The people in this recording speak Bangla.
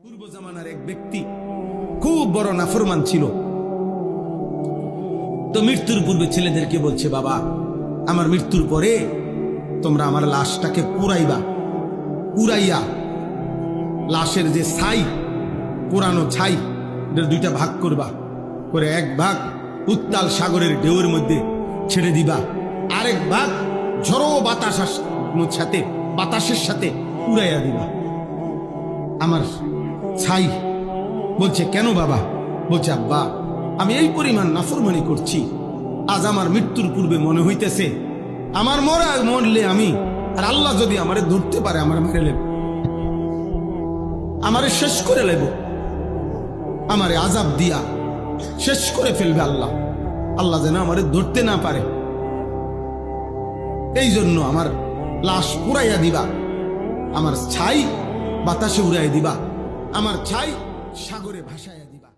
পূর্ব জামানার এক ব্যক্তি খুব বড় নাফরমান ছিল। তো মৃত্যুর পূর্বে ছেলেদেরকে বলছে, বাবা আমার মৃত্যুর পরে তোমরা আমার লাশটাকে পুরাইবা, পুরাইয়া লাশের যে ছাই, পুরানো ছাই, এটার দুইটা ভাগ করবা, করে এক ভাগ উত্তাল সাগরের ঢেউয়ের মধ্যে ছেড়ে দিবা, আরেক ভাগ ঝড়ো বাতাসের সাথে উড়াইয়া দিবা আমার ছাই। বলছে কেন বাবা? বলছে আব্বা আমি এই পরিমাণ নাফরমানি করছি, আজ আমার মৃত্যুর পূর্বে মনে হইতেছে আমার মরলে আমি, আর আল্লাহ যদি আমারে ধরতে পারে আমার মেরে লেব, আমারে শেষ করে লেব, আমারে আজাব দিয়া শেষ করে ফেলবে আল্লাহ, আল্লাহ যেন আমারে ধরতে না পারে। এই জন্য আমার লাশ পুরাইয়া দিবা, আমার ছাই বাতাসে উড়াইয়া দিবা, আমার ছাই সাগরে ভাসাইয়া দিবা।